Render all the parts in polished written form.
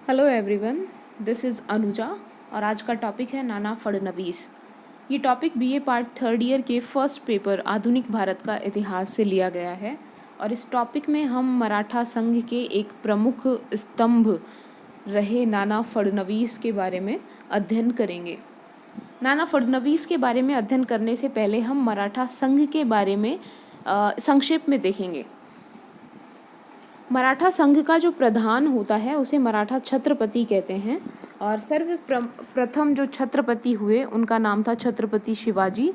Hello everyone, this is Anuja और आज का टॉपिक है नाना फडणवीस। ये topic BA part third year के फर्स्ट पेपर आधुनिक भारत का इतिहास से लिया गया है और इस टॉपिक में हम मराठा संघ के एक प्रमुख स्तंभ रहे नाना फडणवीस के बारे में अध्ययन करेंगे। नाना फडणवीस के बारे में अध्ययन करने से पहले हम मराठा संघ के बारे में संक्षेप में देखेंगे। मराठा संघ का जो प्रधान होता है उसे मराठा छत्रपति कहते हैं और सर्वप्रथम जो छत्रपति हुए उनका नाम था छत्रपति शिवाजी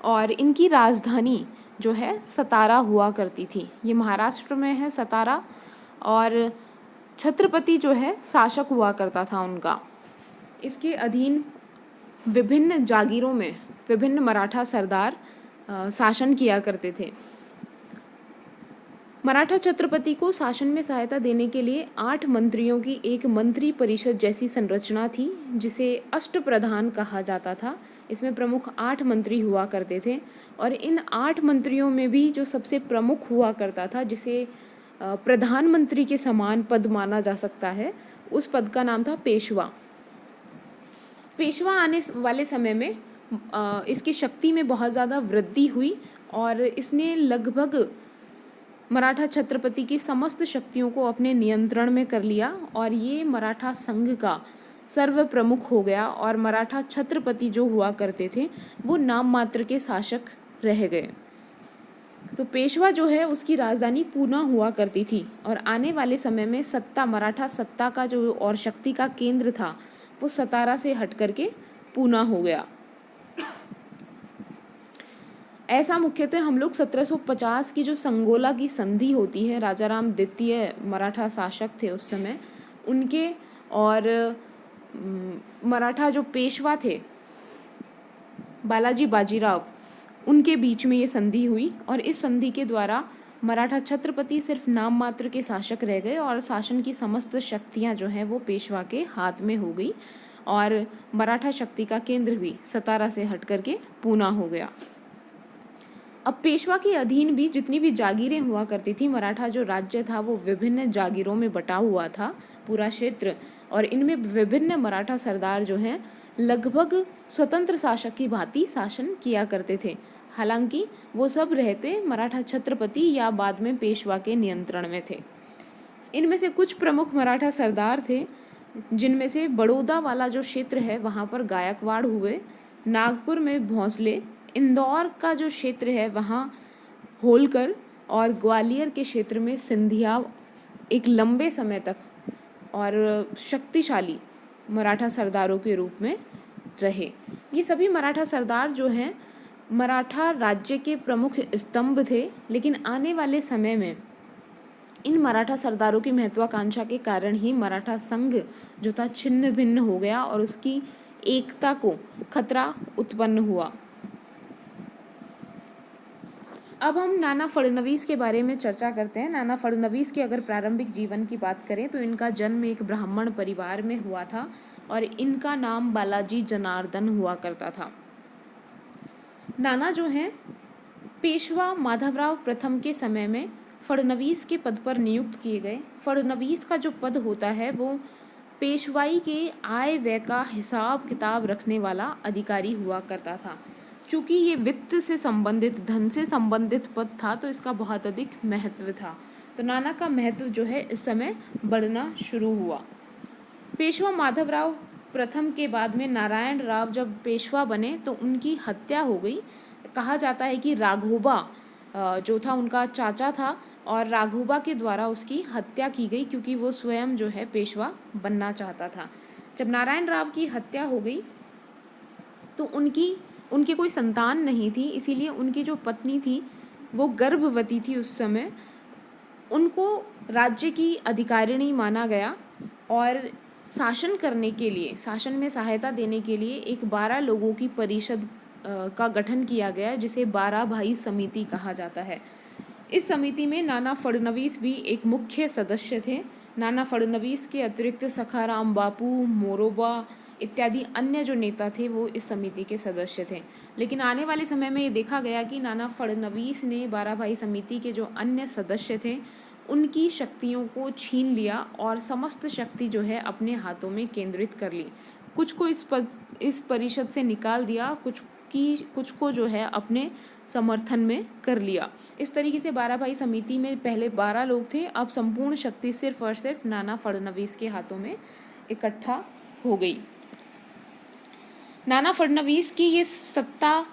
और इनकी राजधानी जो है सतारा हुआ करती थी। ये महाराष्ट्र में है सतारा और छत्रपति जो है शासक हुआ करता था उनका। इसके अधीन विभिन्न जागीरों में विभिन्न मराठा सरदार शासन किया करते थे। मराठा छत्रपति को शासन में सहायता देने के लिए 8 मंत्रियों की एक मंत्री परिषद जैसी संरचना थी जिसे अष्टप्रधान कहा जाता था। इसमें प्रमुख 8 मंत्री हुआ करते थे और इन 8 मंत्रियों में भी जो सबसे प्रमुख हुआ करता था जिसे प्रधानमंत्री के समान पद माना जा सकता है, उस पद का नाम था पेशवा। पेशवा आने वाले समय में इसकी शक्ति में बहुत ज़्यादा वृद्धि हुई और इसने लगभग मराठा छत्रपति की समस्त शक्तियों को अपने नियंत्रण में कर लिया और ये मराठा संघ का सर्व प्रमुख हो गया और मराठा छत्रपति जो हुआ करते थे वो नाम मात्र के शासक रह गए। तो पेशवा जो है उसकी राजधानी पूना हुआ करती थी और आने वाले समय में मराठा सत्ता का जो और शक्ति का केंद्र था वो सतारा से हट करके पूना हो गया। ऐसा मुख्यतः हम लोग 1750 की जो संगोला की संधि होती है, राजाराम द्वितीय मराठा शासक थे उस समय, उनके और मराठा जो पेशवा थे बालाजी बाजीराव, उनके बीच में ये संधि हुई और इस संधि के द्वारा मराठा छत्रपति सिर्फ नाम मात्र के शासक रह गए और शासन की समस्त शक्तियां जो हैं वो पेशवा के हाथ में हो गई और मराठा शक्ति का केंद्र भी सतारा से हट करके पूना हो गया। अब पेशवा के अधीन भी जितनी भी जागीरें हुआ करती थी, मराठा जो राज्य था वो विभिन्न जागीरों में बटा हुआ था पूरा क्षेत्र और इनमें विभिन्न मराठा सरदार जो हैं लगभग स्वतंत्र शासक की भांति शासन किया करते थे। हालांकि वो सब रहते मराठा छत्रपति या बाद में पेशवा के नियंत्रण में थे। इनमें से कुछ प्रमुख मराठा सरदार थे जिनमें से बड़ौदा वाला जो क्षेत्र है वहाँ पर गायकवाड़ हुए, नागपुर में भोंसले, इंदौर का जो क्षेत्र है वहाँ होलकर और ग्वालियर के क्षेत्र में सिंधिया एक लंबे समय तक और शक्तिशाली मराठा सरदारों के रूप में रहे। ये सभी मराठा सरदार जो हैं मराठा राज्य के प्रमुख स्तंभ थे, लेकिन आने वाले समय में इन मराठा सरदारों की महत्वाकांक्षा के कारण ही मराठा संघ जो था छिन्न भिन्न हो गया और उसकी एकता को खतरा उत्पन्न हुआ। अब हम नाना फडणवीस के बारे में चर्चा करते हैं। नाना फडणवीस के अगर प्रारंभिक जीवन की बात करें तो इनका जन्म एक ब्राह्मण परिवार में हुआ था और इनका नाम बालाजी जनार्दन हुआ करता था। नाना जो हैं पेशवा माधवराव प्रथम के समय में फडणवीस के पद पर नियुक्त किए गए। फडणवीस का जो पद होता है वो पेशवाई के आय व्यय का हिसाब किताब रखने वाला अधिकारी हुआ करता था। चूँकि ये वित्त से संबंधित, धन से संबंधित पद था तो इसका बहुत अधिक महत्व था। तो नाना का महत्व जो है इस समय बढ़ना शुरू हुआ। पेशवा माधवराव प्रथम के बाद में नारायण राव जब पेशवा बने तो उनकी हत्या हो गई। कहा जाता है कि राघोबा जो था उनका चाचा था और राघोबा के द्वारा उसकी हत्या की गई क्योंकि वो स्वयं जो है पेशवा बनना चाहता था। जब नारायण राव की हत्या हो गई तो उनकी कोई संतान नहीं थी, इसीलिए उनकी जो पत्नी थी वो गर्भवती थी उस समय। उनको राज्य की अधिकारिणी माना गया और शासन करने के लिए, शासन में सहायता देने के लिए एक 12 लोगों की परिषद का गठन किया गया जिसे 12 भाई समिति कहा जाता है। इस समिति में नाना फडणवीस भी एक मुख्य सदस्य थे। नाना फडणवीस के अतिरिक्त सखाराम बापू, मोरोबा इत्यादि अन्य जो नेता थे वो इस समिति के सदस्य थे। लेकिन आने वाले समय में ये देखा गया कि नाना फडणवीस ने 12 भाई समिति के जो अन्य सदस्य थे उनकी शक्तियों को छीन लिया और समस्त शक्ति जो है अपने हाथों में केंद्रित कर ली। कुछ को इस परिषद से निकाल दिया, कुछ को जो है अपने समर्थन में कर लिया। इस तरीके से 12 भाई समिति में पहले 12 लोग थे, अब संपूर्ण शक्ति सिर्फ और सिर्फ नाना फडणवीस के हाथों में इकट्ठा हो गई। नाना फडणवीस की ये सत्ता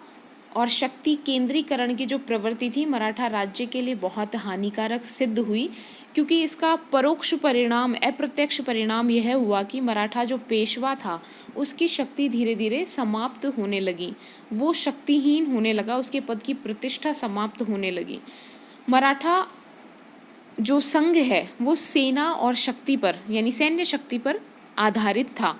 और शक्ति केंद्रीकरण की जो प्रवृत्ति थी मराठा राज्य के लिए बहुत हानिकारक सिद्ध हुई, क्योंकि इसका परोक्ष परिणाम, अप्रत्यक्ष परिणाम यह हुआ कि मराठा जो पेशवा था उसकी शक्ति धीरे धीरे समाप्त होने लगी, वो शक्तिहीन होने लगा, उसके पद की प्रतिष्ठा समाप्त होने लगी। मराठा जो संघ है वो सेना और शक्ति पर, यानी सैन्य शक्ति पर आधारित था।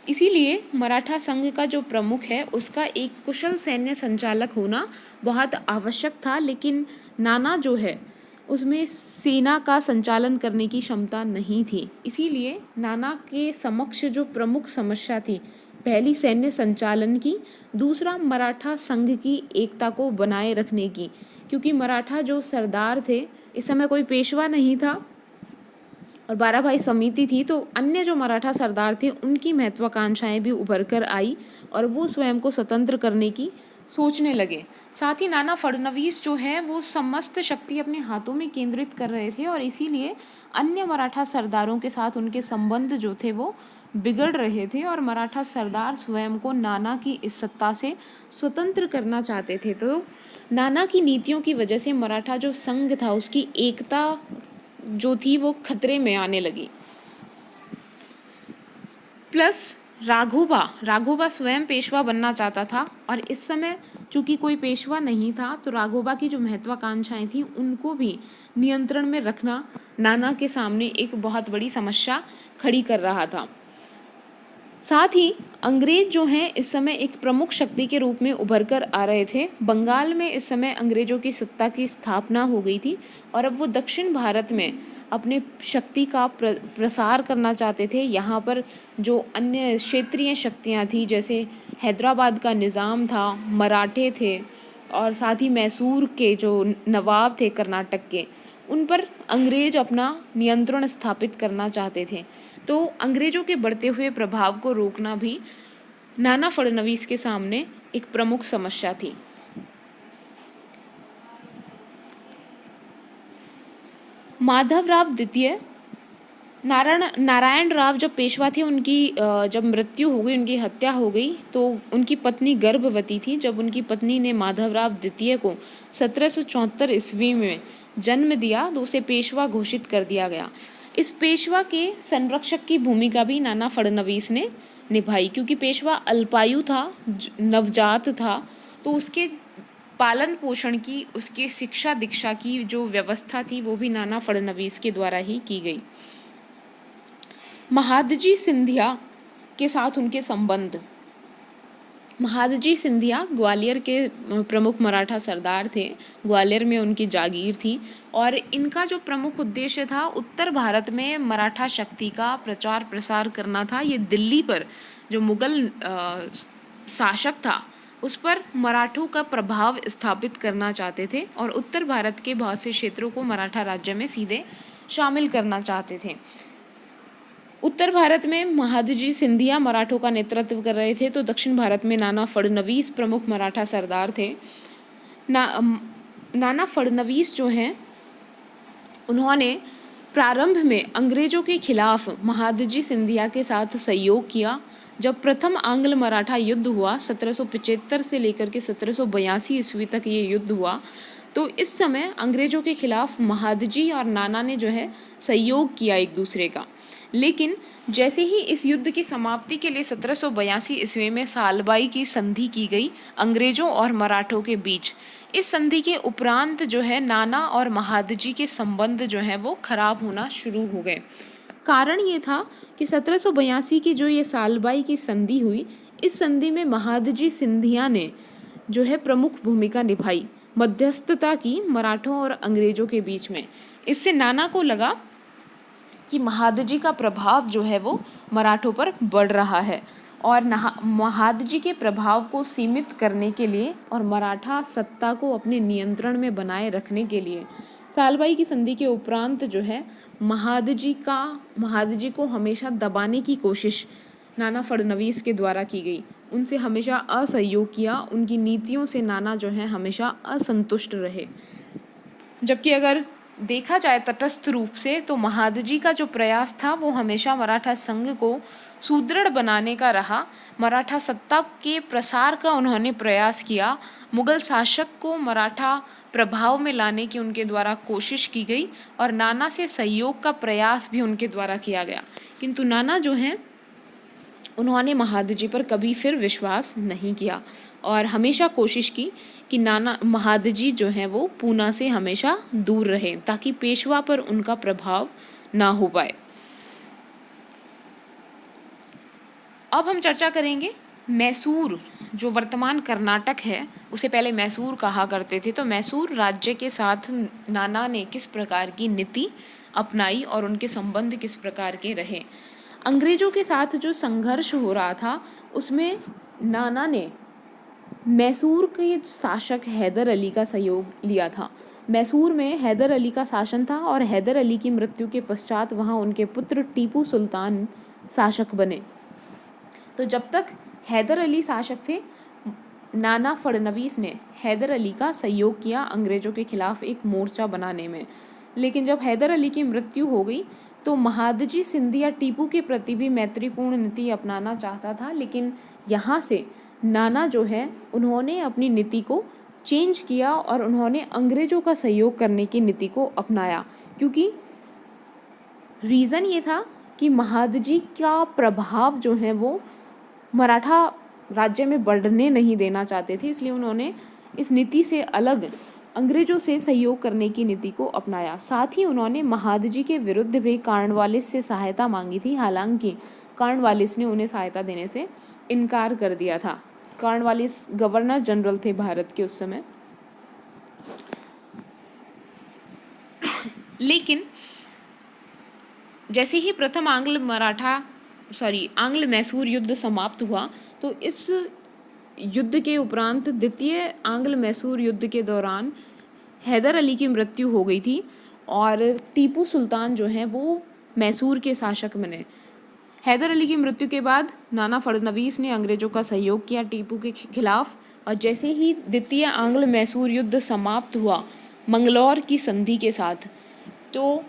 इसीलिए मराठा संघ का जो प्रमुख है उसका एक कुशल सैन्य संचालक होना बहुत आवश्यक था, लेकिन नाना जो है उसमें सेना का संचालन करने की क्षमता नहीं थी। इसीलिए नाना के समक्ष जो प्रमुख समस्या थी, पहली सैन्य संचालन की, दूसरा मराठा संघ की एकता को बनाए रखने की, क्योंकि मराठा जो सरदार थे, इस समय कोई पेशवा नहीं था और 12 भाई समिति थी, तो अन्य जो मराठा सरदार थे उनकी महत्वाकांक्षाएं भी उभर कर आई और वो स्वयं को स्वतंत्र करने की सोचने लगे। साथ ही नाना फडणवीस जो है वो समस्त शक्ति अपने हाथों में केंद्रित कर रहे थे और इसीलिए अन्य मराठा सरदारों के साथ उनके संबंध जो थे वो बिगड़ रहे थे और मराठा सरदार स्वयं को नाना की इस सत्ता से स्वतंत्र करना चाहते थे। तो नाना की नीतियों की वजह से मराठा जो संघ था उसकी एकता जो थी वो खतरे में आने लगी। प्लस राघोबा स्वयं पेशवा बनना चाहता था और इस समय चूंकि कोई पेशवा नहीं था तो राघोबा की जो महत्वाकांक्षाएं थी उनको भी नियंत्रण में रखना नाना के सामने एक बहुत बड़ी समस्या खड़ी कर रहा था। साथ ही अंग्रेज जो हैं इस समय एक प्रमुख शक्ति के रूप में उभर कर आ रहे थे। बंगाल में इस समय अंग्रेजों की सत्ता की स्थापना हो गई थी और अब वो दक्षिण भारत में अपने शक्ति का प्रसार करना चाहते थे। यहाँ पर जो अन्य क्षेत्रीय शक्तियाँ थी, जैसे हैदराबाद का निज़ाम था, मराठे थे और साथ ही मैसूर के जो नवाब थे कर्नाटक के, उन पर अंग्रेज अपना नियंत्रण स्थापित करना चाहते थे। तो अंग्रेजों के बढ़ते हुए प्रभाव को रोकना भी नाना फडणवीस के सामने एक प्रमुख समस्या थी। माधवराव द्वितीय, नारायण राव जब पेशवा थे, उनकी जब मृत्यु हो गई, उनकी हत्या हो गई, तो उनकी पत्नी गर्भवती थी। जब उनकी पत्नी ने माधवराव द्वितीय को 1774 ईस्वी में जन्म दिया तो उसे पेशवा घोषित कर दिया गया। इस पेशवा के संरक्षक की भूमिका भी नाना फडणवीस ने निभाई, क्योंकि पेशवा अल्पायु था, नवजात था, तो उसके पालन पोषण की, उसके शिक्षा दीक्षा की जो व्यवस्था थी वो भी नाना फडणवीस के द्वारा ही की गई। महादजी सिंधिया के साथ उनके संबंध। महादजी सिंधिया ग्वालियर के प्रमुख मराठा सरदार थे। ग्वालियर में उनकी जागीर थी और इनका जो प्रमुख उद्देश्य था उत्तर भारत में मराठा शक्ति का प्रचार प्रसार करना था। ये दिल्ली पर जो मुगल शासक था उस पर मराठों का प्रभाव स्थापित करना चाहते थे और उत्तर भारत के बहुत से क्षेत्रों को मराठा राज्य में सीधे शामिल करना चाहते थे। उत्तर भारत में महादजी सिंधिया मराठों का नेतृत्व कर रहे थे, तो दक्षिण भारत में नाना फडणवीस प्रमुख मराठा सरदार थे। नाना फडणवीस जो हैं उन्होंने प्रारंभ में अंग्रेजों के खिलाफ महादजी सिंधिया के साथ सहयोग किया। जब प्रथम आंग्ल मराठा युद्ध हुआ 1775 से लेकर के 1782 ईस्वी तक ये युद्ध हुआ, तो इस समय अंग्रेजों के खिलाफ महादजी और नाना ने जो है सहयोग किया एक दूसरे का। लेकिन जैसे ही इस युद्ध की समाप्ति के लिए 1782 ईस्वी में सालबाई की संधि की गई अंग्रेजों और मराठों के बीच, इस संधि के उपरांत जो है नाना और महादजी के संबंध जो है वो खराब होना शुरू हो गए। कारण ये था कि 1782 की जो ये सालबाई की संधि हुई, इस संधि में महादजी सिंधिया ने जो है प्रमुख भूमिका निभाई, मध्यस्थता की मराठों और अंग्रेजों के बीच में। इससे नाना को लगा कि महादजी का प्रभाव जो है वो मराठों पर बढ़ रहा है और महादजी के प्रभाव को सीमित करने के लिए और मराठा सत्ता को अपने नियंत्रण में बनाए रखने के लिए सालबाई की संधि के उपरांत जो है महादजी को हमेशा दबाने की कोशिश नाना फडणवीस के द्वारा की गई। उनसे हमेशा असहयोग किया, उनकी नीतियों से नाना जो है हमेशा असंतुष्ट रहे। जबकि अगर देखा जाए तटस्थ रूप से तो महादजी का जो प्रयास था वो हमेशा मराठा संघ को सुदृढ़ बनाने का रहा। मराठा सत्ता के प्रसार का उन्होंने प्रयास किया। मुगल शासक को मराठा प्रभाव में लाने की उनके द्वारा कोशिश की गई और नाना से सहयोग का प्रयास भी उनके द्वारा किया गया। किंतु नाना जो हैं उन्होंने महादजी पर कभी फिर विश्वास नहीं किया और हमेशा कोशिश की कि महादजी जो हैं वो पूना से हमेशा दूर रहें ताकि पेशवा पर उनका प्रभाव ना हो पाए। अब हम चर्चा करेंगे मैसूर, जो वर्तमान कर्नाटक है उसे पहले मैसूर कहा करते थे। तो मैसूर राज्य के साथ नाना ने किस प्रकार की नीति अपनाई और उनके संबंध किस प्रकार के रहे। अंग्रेजों के साथ जो संघर्ष हो रहा था उसमें नाना ने मैसूर के शासक हैदर अली का सहयोग लिया था। मैसूर में हैदर अली का शासन था और हैदर अली की मृत्यु के पश्चात वहाँ उनके पुत्र टीपू सुल्तान शासक बने। तो जब तक हैदर अली शासक थे, नाना फडणवीस ने हैदर अली का सहयोग किया अंग्रेजों के खिलाफ एक मोर्चा बनाने में। लेकिन जब हैदर अली की मृत्यु हो गई तो महादजी सिंधिया टीपू के प्रति भी मैत्रीपूर्ण नीति अपनाना चाहता था, लेकिन यहाँ से नाना जो है उन्होंने अपनी नीति को चेंज किया और उन्होंने अंग्रेजों का सहयोग करने की नीति को अपनाया, क्योंकि रीज़न ये था कि महादजी का प्रभाव जो है वो मराठा राज्य में बढ़ने नहीं देना चाहते थे। इसलिए उन्होंने इस नीति से अलग अंग्रेजों से सहयोग करने की नीति को अपनाया। साथ ही उन्होंने महादजी के विरुद्ध भी कॉर्नवालिस से सहायता मांगी थी, हालांकि कॉर्नवालिस ने उन्हें सहायता देने से इनकार कर दिया था। कॉर्नवालिस गवर्नर जनरल थे भारत के उस समय। लेकिन जैसे ही प्रथम आंग्ल मैसूर युद्ध समाप्त हुआ तो इस युद्ध के उपरांत द्वितीय आंग्ल मैसूर युद्ध के दौरान हैदर अली की मृत्यु हो गई थी और टीपू सुल्तान जो हैं वो मैसूर के शासक बने। हैदर अली की मृत्यु के बाद नाना फडणवीस ने अंग्रेजों का सहयोग किया टीपू के खिलाफ, और जैसे ही द्वितीय आंग्ल मैसूर युद्ध समाप्त हुआ मंगलौर की संधि के साथ, तो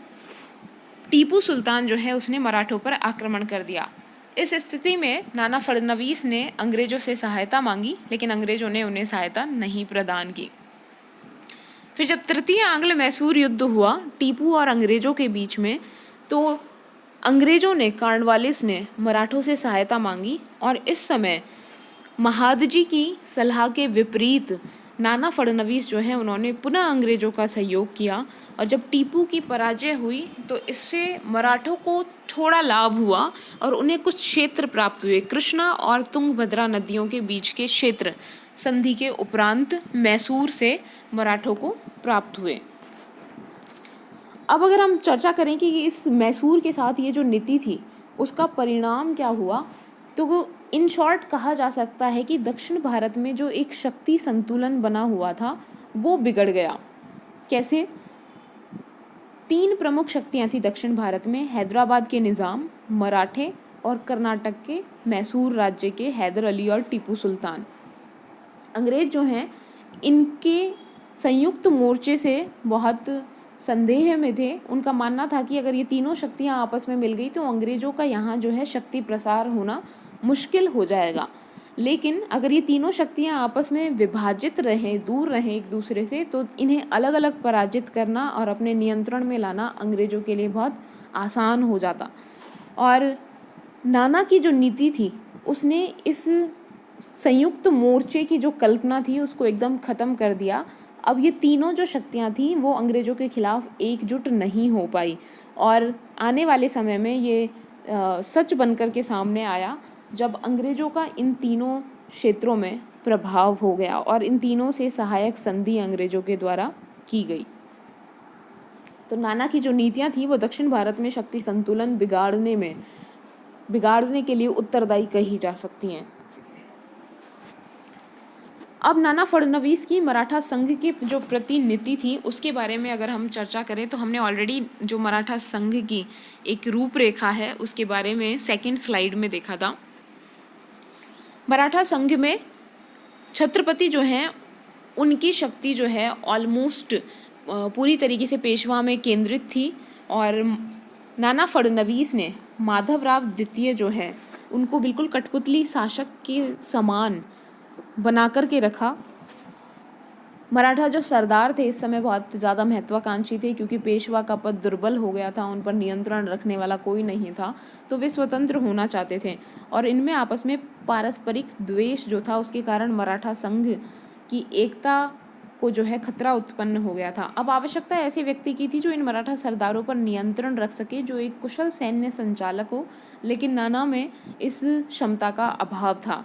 टीपू सुल्तान जो है उसने मराठों पर आक्रमण कर दिया। इस स्थिति में नाना फडणवीस ने अंग्रेजों से सहायता मांगी, लेकिन अंग्रेजों ने उन्हें सहायता नहीं प्रदान की। फिर जब तृतीय आंग्ल मैसूर युद्ध हुआ टीपू और अंग्रेजों के बीच में, तो अंग्रेजों ने कॉर्नवालिस ने मराठों से सहायता मांगी और इस समय महादजी की सलाह के विपरीत नाना फडणवीस जो है उन्होंने पुनः अंग्रेजों का सहयोग किया। और जब टीपू की पराजय हुई तो इससे मराठों को थोड़ा लाभ हुआ और उन्हें कुछ क्षेत्र प्राप्त हुए। कृष्णा और तुंगभद्रा नदियों के बीच के क्षेत्र संधि के उपरांत मैसूर से मराठों को प्राप्त हुए। अब अगर हम चर्चा करें कि इस मैसूर के साथ ये जो नीति थी उसका परिणाम क्या हुआ, तो इन शॉर्ट कहा जा सकता है कि दक्षिण भारत में जो एक शक्ति संतुलन बना हुआ था वो बिगड़ गया। कैसे? 3 प्रमुख शक्तियां थी दक्षिण भारत में, हैदराबाद के निज़ाम, मराठे और कर्नाटक के मैसूर राज्य के हैदर अली और टीपू सुल्तान। अंग्रेज जो हैं इनके संयुक्त मोर्चे से बहुत संदेह में थे। उनका मानना था कि अगर ये तीनों शक्तियां आपस में मिल गई तो अंग्रेजों का यहाँ जो है शक्ति प्रसार होना मुश्किल हो जाएगा। लेकिन अगर ये तीनों शक्तियां आपस में विभाजित रहें, दूर रहें एक दूसरे से, तो इन्हें अलग अलग पराजित करना और अपने नियंत्रण में लाना अंग्रेजों के लिए बहुत आसान हो जाता। और नाना की जो नीति थी उसने इस संयुक्त मोर्चे की जो कल्पना थी उसको एकदम ख़त्म कर दिया। अब ये तीनों जो शक्तियाँ थीं वो अंग्रेज़ों के खिलाफ एकजुट नहीं हो पाई और आने वाले समय में ये सच बनकर के सामने आया जब अंग्रेज़ों का इन तीनों क्षेत्रों में प्रभाव हो गया और इन तीनों से सहायक संधि अंग्रेज़ों के द्वारा की गई। तो नाना की जो नीतियाँ थी वो दक्षिण भारत में शक्ति संतुलन बिगाड़ने के लिए उत्तरदायी कही जा सकती हैं। अब नाना फडणवीस की मराठा संघ की जो प्रतिनीति थी उसके बारे में अगर हम चर्चा करें तो हमने ऑलरेडी जो मराठा संघ की एक रूपरेखा है उसके बारे में सेकंड स्लाइड में देखा था। मराठा संघ में छत्रपति जो हैं उनकी शक्ति जो है ऑलमोस्ट पूरी तरीके से पेशवा में केंद्रित थी और नाना फडणवीस ने माधवराव द्वितीय जो है उनको बिल्कुल कठपुतली शासक के समान बना कर के रखा। मराठा जो सरदार थे इस समय बहुत ज़्यादा महत्वाकांक्षी थे क्योंकि पेशवा का पद दुर्बल हो गया था, उन पर नियंत्रण रखने वाला कोई नहीं था, तो वे स्वतंत्र होना चाहते थे और इनमें आपस में पारस्परिक द्वेष जो था उसके कारण मराठा संघ की एकता को जो है खतरा उत्पन्न हो गया था। अब आवश्यकता ऐसे व्यक्ति की थी जो इन मराठा सरदारों पर नियंत्रण रख सके, जो एक कुशल सैन्य संचालक हो, लेकिन नाना में इस क्षमता का अभाव था।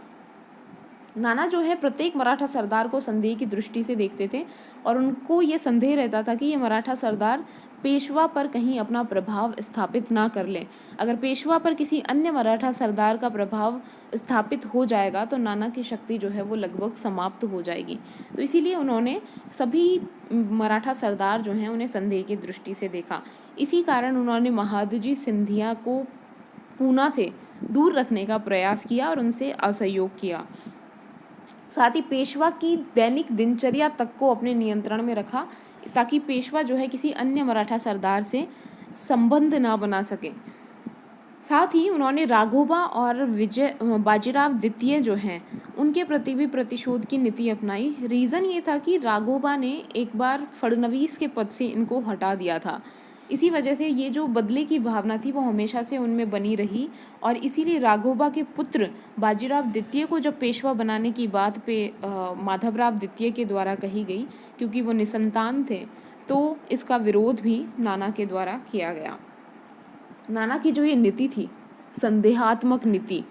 नाना जो है प्रत्येक मराठा सरदार को संदेह की दृष्टि से देखते थे और उनको ये संदेह रहता था कि ये मराठा सरदार पेशवा पर कहीं अपना प्रभाव स्थापित ना कर लें। अगर पेशवा पर किसी अन्य मराठा सरदार का प्रभाव स्थापित हो जाएगा तो नाना की शक्ति जो है वो लगभग समाप्त हो जाएगी। तो इसीलिए उन्होंने सभी मराठा सरदार जो हैं उन्हें संदेह की दृष्टि से देखा। इसी कारण उन्होंने महादजी सिंधिया को पूना से दूर रखने का प्रयास किया और उनसे असहयोग किया। साथ ही पेशवा की दैनिक दिनचर्या तक को अपने नियंत्रण में रखा ताकि पेशवा जो है किसी अन्य मराठा सरदार से संबंध ना बना सके। साथ ही उन्होंने राघोबा और बाजीराव द्वितीय जो हैं उनके प्रति भी प्रतिशोध की नीति अपनाई। रीज़न ये था कि राघोबा ने एक बार फडणवीस के पद से इनको हटा दिया था, इसी वजह से ये जो बदले की भावना थी वो हमेशा से उनमें बनी रही और इसीलिए राघोबा के पुत्र बाजीराव द्वितीय को जब पेशवा बनाने की बात पे माधवराव द्वितीय के द्वारा कही गई, क्योंकि वो निसंतान थे, तो इसका विरोध भी नाना के द्वारा किया गया। नाना की जो ये नीति थी, संदेहात्मक नीति,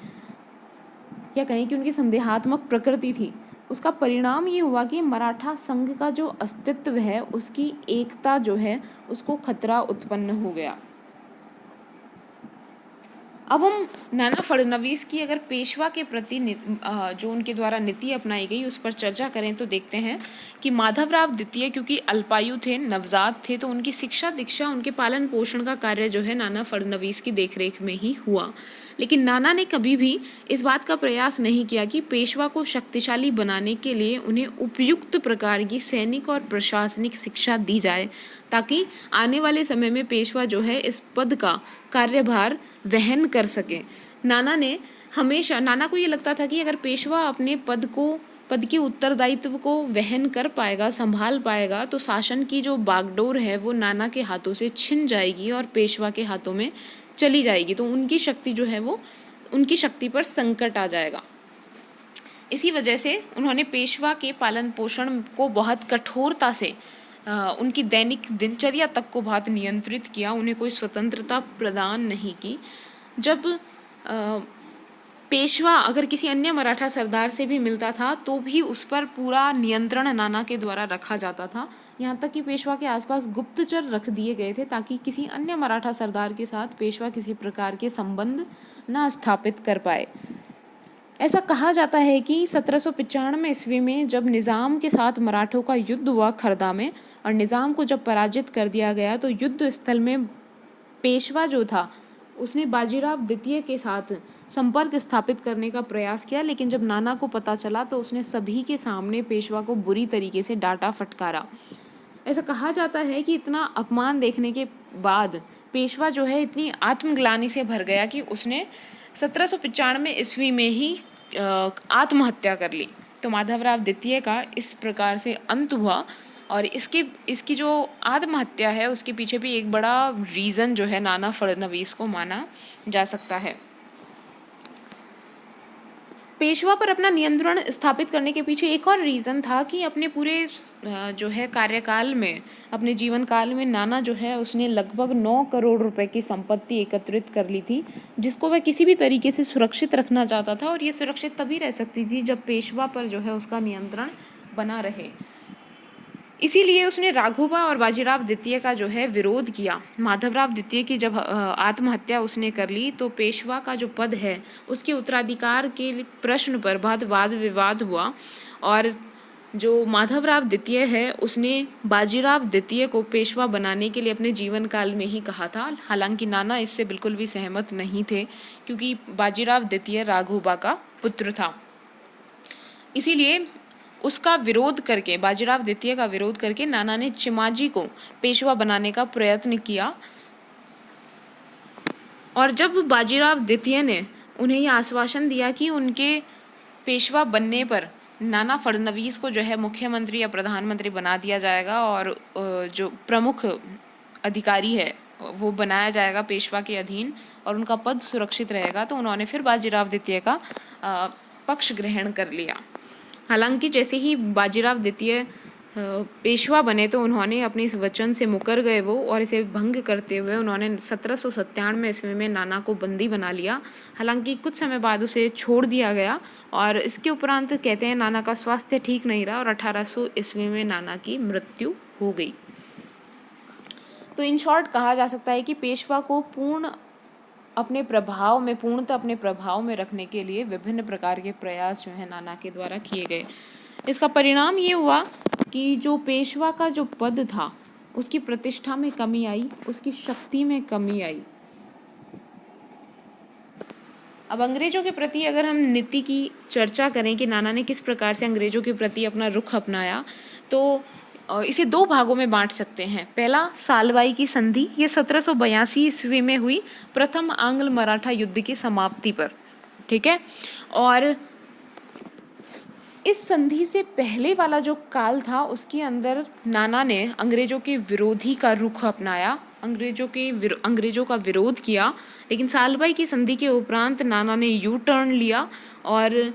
या कहें कि उनकी संदेहात्मक प्रकृति थी, उसका परिणाम ये हुआ कि मराठा संघ का जो अस्तित्व है उसकी एकता जो है उसको खतरा उत्पन्न हो गया। अब हम नाना फडणवीस की अगर पेशवा के प्रति जो उनके द्वारा नीति अपनाई गई उस पर चर्चा करें तो देखते हैं कि माधवराव द्वितीय क्योंकि अल्पायु थे, नवजात थे, तो उनकी शिक्षा दीक्षा, उनके पालन पोषण का कार्य जो है नाना फडणवीस की देखरेख में ही हुआ। लेकिन नाना ने कभी भी इस बात का प्रयास नहीं किया कि पेशवा को शक्तिशाली बनाने के लिए उन्हें उपयुक्त प्रकार की सैनिक और प्रशासनिक शिक्षा दी जाए ताकि आने वाले समय में पेशवा जो है इस पद का कार्यभार वहन कर सके। नाना को ये लगता था कि अगर पेशवा अपने पद के उत्तरदायित्व को वहन कर पाएगा, संभाल पाएगा, तो शासन की जो बागडोर है वो नाना के हाथों से छिन जाएगी और पेशवा के हाथों में चली जाएगी, तो उनकी शक्ति जो है वो उनकी शक्ति पर संकट आ जाएगा। इसी वजह से उन्होंने पेशवा के पालन पोषण को बहुत कठोरता से उनकी दैनिक दिनचर्या तक को बहुत नियंत्रित किया, उन्हें कोई स्वतंत्रता प्रदान नहीं की। जब पेशवा अगर किसी अन्य मराठा सरदार से भी मिलता था तो भी उस पर पूरा नियंत्रण नाना के द्वारा रखा जाता था, यहाँ तक कि पेशवा के आसपास गुप्तचर रख दिए गए थे ताकि किसी अन्य मराठा सरदार के साथ पेशवा किसी प्रकार के संबंध न स्थापित कर पाए। ऐसा कहा जाता है कि 1795 ईस्वी में जब निज़ाम के साथ मराठों का युद्ध हुआ खरदा में और निज़ाम को जब पराजित कर दिया गया तो युद्ध स्थल में पेशवा जो था उसने बाजीराव द्वितीय के साथ संपर्क स्थापित करने का प्रयास किया, लेकिन जब नाना को पता चला तो उसने सभी के सामने पेशवा को बुरी तरीके से डांटा फटकारा। ऐसा कहा जाता है कि इतना अपमान देखने के बाद पेशवा जो है इतनी आत्मग्लानि से भर गया कि उसने 1795 ईस्वी में ही आत्महत्या कर ली। तो माधवराव द्वितीय का इस प्रकार से अंत हुआ और इसकी जो आत्महत्या है उसके पीछे भी एक बड़ा रीज़न जो है नाना फडणवीस को माना जा सकता है। पेशवा पर अपना नियंत्रण स्थापित करने के पीछे एक और रीज़न था कि अपने पूरे जो है कार्यकाल में, अपने जीवन काल में नाना जो है उसने लगभग 9 करोड़ रुपए की संपत्ति एकत्रित कर ली थी, जिसको वह किसी भी तरीके से सुरक्षित रखना चाहता था और ये सुरक्षित तभी रह सकती थी जब पेशवा पर जो है उसका नियंत्रण बना रहे। इसीलिए उसने राघोबा और बाजीराव द्वितीय का जो है विरोध किया। माधवराव द्वितीय की जब आत्महत्या उसने कर ली तो पेशवा का जो पद है उसके उत्तराधिकार के प्रश्न पर बहुत वाद विवाद हुआ और जो माधवराव द्वितीय है उसने बाजीराव द्वितीय को पेशवा बनाने के लिए अपने जीवन काल में ही कहा था। हालांकि नाना इससे बिल्कुल भी सहमत नहीं थे, क्योंकि बाजीराव द्वितीय राघोबा का पुत्र था। इसीलिए उसका विरोध करके, बाजीराव द्वितीय का विरोध करके नाना ने चिमाजी को पेशवा बनाने का प्रयत्न किया। और जब बाजीराव द्वितीय ने उन्हें यह आश्वासन दिया कि उनके पेशवा बनने पर नाना फडणवीस को जो है मुख्यमंत्री या प्रधानमंत्री बना दिया जाएगा और जो प्रमुख अधिकारी है वो बनाया जाएगा पेशवा के अधीन और उनका पद सुरक्षित रहेगा, तो उन्होंने फिर बाजीराव द्वितीय का पक्ष ग्रहण कर लिया। हालांकि जैसे ही बाजीराव द्वितीय पेशवा बने तो उन्होंने अपने इस वचन से मुकर गए वो, और इसे भंग करते हुए उन्होंने 1797 ईस्वी में नाना को बंदी बना लिया। हालांकि कुछ समय बाद उसे छोड़ दिया गया और इसके उपरांत कहते हैं नाना का स्वास्थ्य ठीक नहीं रहा और 1800 ईस्वी में नाना की मृत्यु हो गई। तो इन शॉर्ट कहा जा सकता है कि पेशवा को पूर्णतः अपने प्रभाव में रखने के लिए विभिन्न प्रकार के प्रयास जो है नाना के द्वारा किए गए। इसका परिणाम ये हुआ कि जो पेशवा का जो पद था उसकी प्रतिष्ठा में कमी आई, उसकी शक्ति में कमी आई। अब अंग्रेजों के प्रति अगर हम नीति की चर्चा करें कि नाना ने किस प्रकार से अंग्रेजों के प्रति अपना रुख अपनाया, तो इसे दो भागों में बांट सकते हैं। पहला, सालवाई की संधि, ये 1782 ईस्वी में हुई प्रथम आंग्ल मराठा युद्ध की समाप्ति पर, ठीक है। और इस संधि से पहले वाला जो काल था उसके अंदर नाना ने अंग्रेजों के विरोधी का रुख अपनाया, अंग्रेजों का विरोध किया। लेकिन सालवाई की संधि के उपरांत नाना ने यू टर्न लिया और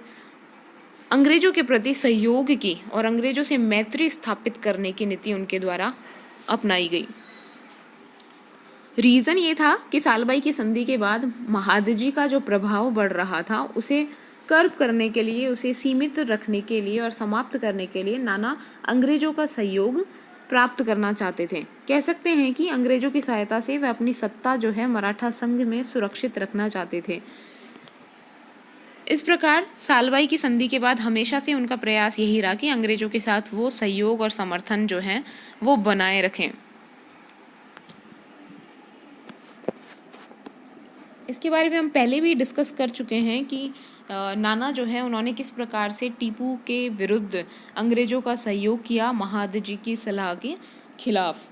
अंग्रेजों के प्रति सहयोग की और अंग्रेजों से मैत्री स्थापित करने की नीति उनके द्वारा अपनाई गई। रीज़न ये था कि सालबाई की संधि के बाद महादजी का जो प्रभाव बढ़ रहा था उसे कर्ब करने के लिए, उसे सीमित रखने के लिए और समाप्त करने के लिए नाना अंग्रेजों का सहयोग प्राप्त करना चाहते थे। कह सकते हैं कि अंग्रेजों की सहायता से वे अपनी सत्ता जो है मराठा संघ में सुरक्षित रखना चाहते थे। इस प्रकार सालबाई की संधि के बाद हमेशा से उनका प्रयास यही रहा कि अंग्रेजों के साथ वो सहयोग और समर्थन जो है वो बनाए रखें। इसके बारे में हम पहले भी डिस्कस कर चुके हैं कि नाना जो है उन्होंने किस प्रकार से टीपू के विरुद्ध अंग्रेजों का सहयोग किया महादजी की सलाह के खिलाफ।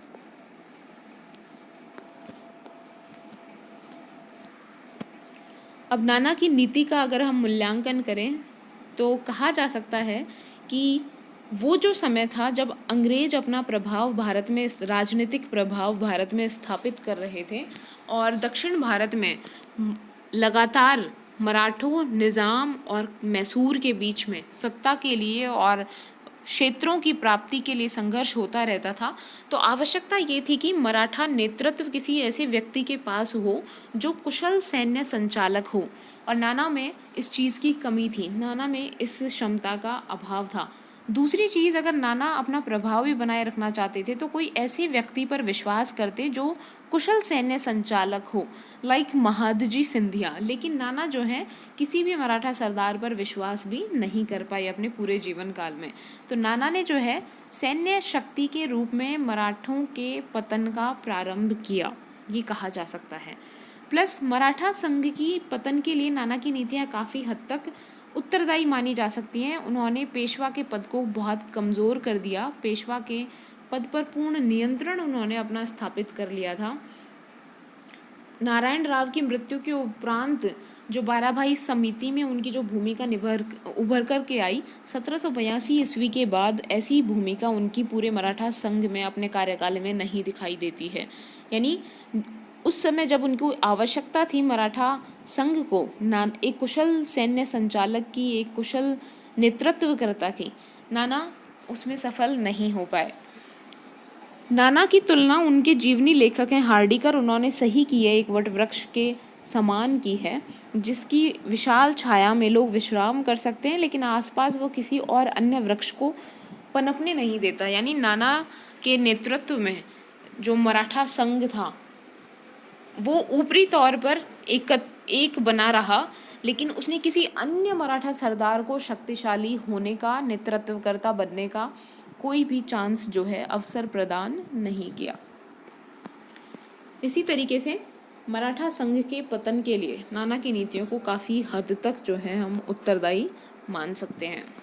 अब नाना की नीति का अगर हम मूल्यांकन करें तो कहा जा सकता है कि वो जो समय था जब अंग्रेज अपना प्रभाव भारत में, राजनीतिक प्रभाव भारत में स्थापित कर रहे थे और दक्षिण भारत में लगातार मराठों, निज़ाम और मैसूर के बीच में सत्ता के लिए और क्षेत्रों की प्राप्ति के लिए संघर्ष होता रहता था, तो आवश्यकता ये थी कि मराठा नेतृत्व किसी ऐसे व्यक्ति के पास हो जो कुशल सैन्य संचालक हो, और नाना में इस चीज़ की कमी थी, नाना में इस क्षमता का अभाव था। दूसरी चीज़, अगर नाना अपना प्रभाव भी बनाए रखना चाहते थे तो कोई ऐसे व्यक्ति पर विश्वास करते जो कुशल सैन्य संचालक हो, लाइक महादजी सिंधिया। लेकिन नाना जो है किसी भी मराठा सरदार पर विश्वास भी नहीं कर पाए अपने पूरे जीवन काल में। तो नाना ने जो है सैन्य शक्ति के रूप में मराठों के पतन का प्रारंभ किया, ये कहा जा सकता है। प्लस मराठा संघ की पतन के लिए नाना की नीतियाँ काफ़ी हद तक उत्तरदायी मानी जा सकती हैं। उन्होंने पेशवा के पद को बहुत कमज़ोर कर दिया, पेशवा के पद पर पूर्ण नियंत्रण उन्होंने अपना स्थापित कर लिया था। नारायण राव की मृत्यु के उपरांत जो 12 भाई समिति में उनकी जो भूमिका उभर कर के आई, 1782 ईस्वी के बाद ऐसी भूमिका उनकी पूरे मराठा संघ में अपने कार्यकाल में नहीं दिखाई देती है। यानी उस समय जब उनको आवश्यकता थी मराठा संघ को एक कुशल सैन्य संचालक की, एक कुशल नेतृत्वकर्ता की, नाना उसमें सफल नहीं हो पाए। नाना की तुलना उनके जीवनी लेखक हैं हार्डिकर, उन्होंने सही की है, एक वट वृक्ष के समान की है जिसकी विशाल छाया में लोग विश्राम कर सकते हैं, लेकिन आसपास वो किसी और अन्य वृक्ष को पनपने नहीं देता। यानी नाना के नेतृत्व में जो मराठा संघ था वो ऊपरी तौर पर एक बना रहा, लेकिन उसने किसी अन्य मराठा सरदार को शक्तिशाली होने का, नेतृत्वकर्ता बनने का कोई भी चांस जो है, अवसर प्रदान नहीं किया। इसी तरीके से मराठा संघ के पतन के लिए नाना की नीतियों को काफ़ी हद तक जो है हम उत्तरदायी मान सकते हैं।